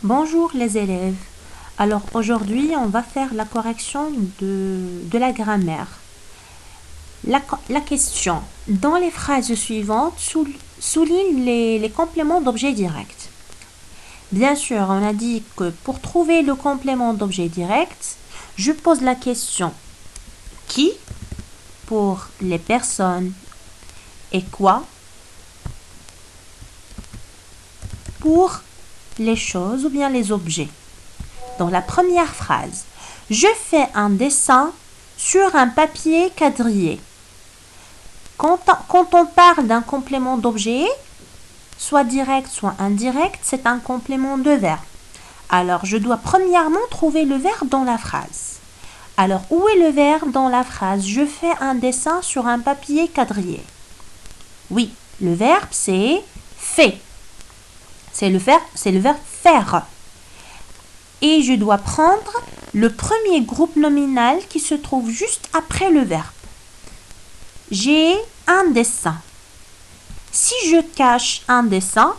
Bonjour les élèves. Alors aujourd'hui, on va faire la correction de la grammaire. La question. Dans les phrases suivantes, souligne les compléments d'objet direct. Bien sûr, on a dit que pour trouver le complément d'objet direct, je pose la question qui pour les personnes et quoi pour les choses ou bien les objets. Dans la première phrase, je fais un dessin sur un papier quadrillé. Quand on parle d'un complément d'objet, soit direct, soit indirect, c'est un complément de verbe. Alors, je dois premièrement trouver le verbe dans la phrase. Alors, où est le verbe dans la phrase? Je fais un dessin sur un papier quadrillé. Oui, le verbe c'est fait. C'est le verbe faire. Et je dois prendre le premier groupe nominal qui se trouve juste après le verbe. J'ai un dessin. Si je cache un dessin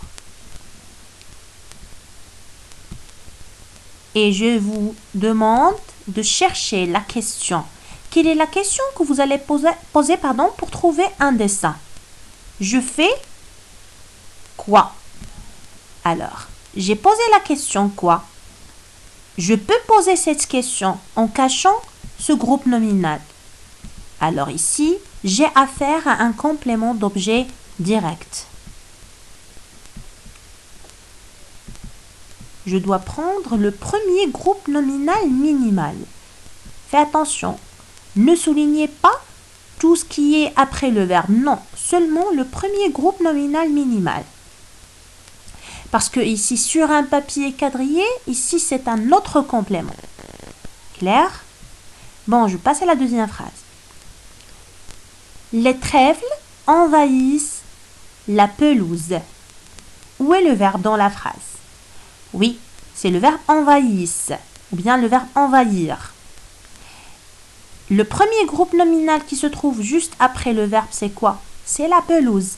et je vous demande de chercher la question. Quelle est la question que vous allez poser pour trouver un dessin? Je fais quoi? Alors, j'ai posé la question quoi? Je peux poser cette question en cachant ce groupe nominal. Alors ici, j'ai affaire à un complément d'objet direct. Je dois prendre le premier groupe nominal minimal. Fais attention, ne soulignez pas tout ce qui est après le verbe. Non, seulement le premier groupe nominal minimal. Parce que ici, sur un papier quadrillé, ici, c'est un autre complément. Clair? Bon, je passe à la deuxième phrase. Les trèfles envahissent la pelouse. Où est le verbe dans la phrase? Oui, c'est le verbe envahissent, ou bien le verbe envahir. Le premier groupe nominal qui se trouve juste après le verbe, c'est quoi? C'est la pelouse.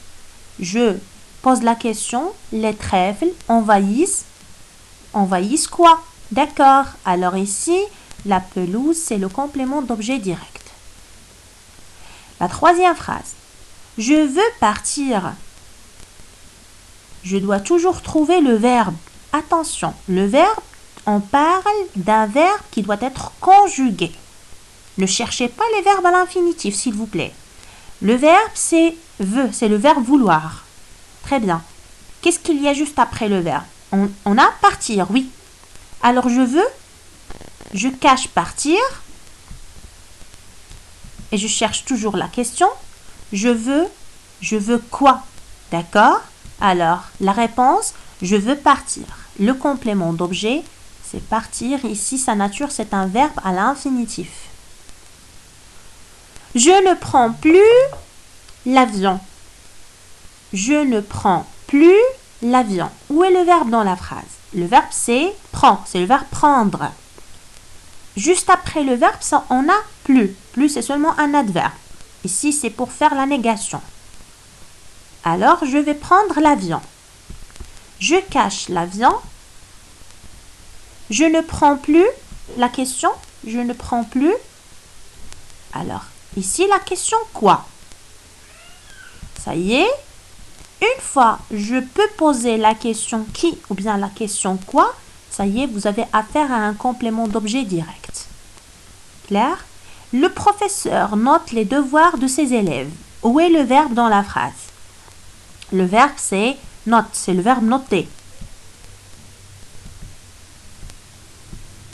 Je pose la question, les trèfles envahissent quoi? D'accord, alors ici, la pelouse, c'est le complément d'objet direct. La troisième phrase, je veux partir. Je dois toujours trouver le verbe. Attention, le verbe, on parle d'un verbe qui doit être conjugué. Ne cherchez pas les verbes à l'infinitif, s'il vous plaît. Le verbe, c'est veut, c'est le verbe vouloir. Très bien. Qu'est-ce qu'il y a juste après le verbe? On a partir, oui. Alors je veux, je cache partir et je cherche toujours la question. Je veux quoi? D'accord? Alors, la réponse, je veux partir. Le complément d'objet, c'est partir. Ici, sa nature, c'est un verbe à l'infinitif. Je ne prends plus l'avion. Je ne prends plus l'avion. Où est le verbe dans la phrase? Le verbe c'est prend, c'est le verbe prendre. Juste après le verbe, ça, on a plus. Plus, c'est seulement un adverbe. Ici, c'est pour faire la négation. Alors, je vais prendre l'avion. Je cache l'avion. Je ne prends plus. La question, je ne prends plus. Alors, ici, la question quoi? Ça y est. Une fois, je peux poser la question qui ou bien la question quoi, ça y est, vous avez affaire à un complément d'objet direct. Clair? Le professeur note les devoirs de ses élèves. Où est le verbe dans la phrase? Le verbe c'est note, c'est le verbe noter.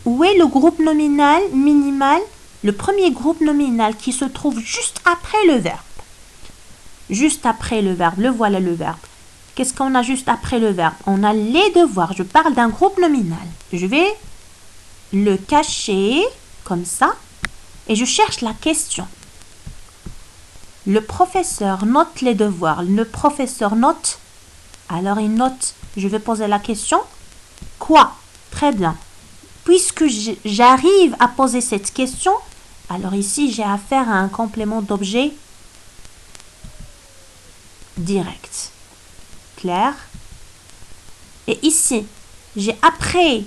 Où est le groupe nominal minimal? Le premier groupe nominal qui se trouve juste après le verbe. Juste après le verbe, le voilà le verbe. Qu'est-ce qu'on a juste après le verbe? On a les devoirs. Je parle d'un groupe nominal. Je vais le cacher comme ça et je cherche la question. Le professeur note les devoirs. Le professeur note. Alors il note. Je vais poser la question. Quoi? Très bien. Puisque j'arrive à poser cette question, alors ici j'ai affaire à un complément d'objet direct. Clair? Et ici, j'ai après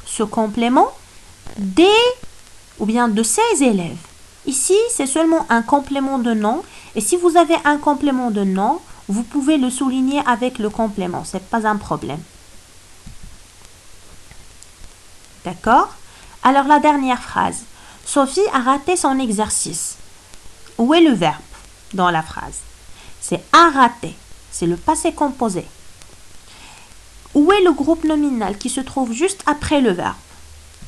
ce complément des ou bien de ces élèves. Ici, c'est seulement un complément de nom. Et si vous avez un complément de nom, vous pouvez le souligner avec le complément. Ce n'est pas un problème. D'accord? Alors, la dernière phrase. Sophie a raté son exercice. Où est le verbe dans la phrase? C'est a raté. C'est le passé composé. Où est le groupe nominal qui se trouve juste après le verbe?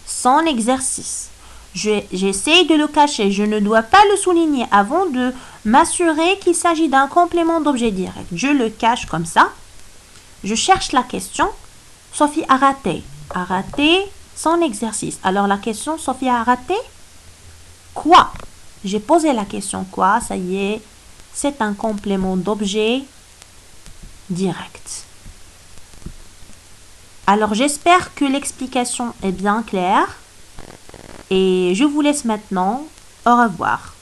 Son exercice. J'essaie de le cacher. Je ne dois pas le souligner avant de m'assurer qu'il s'agit d'un complément d'objet direct. Je le cache comme ça. Je cherche la question. Sophie a raté. A raté son exercice. Alors la question, Sophie a raté quoi? J'ai posé la question quoi? Ça y est, c'est un complément d'objet direct. Alors j'espère que l'explication est bien claire et je vous laisse maintenant. Au revoir.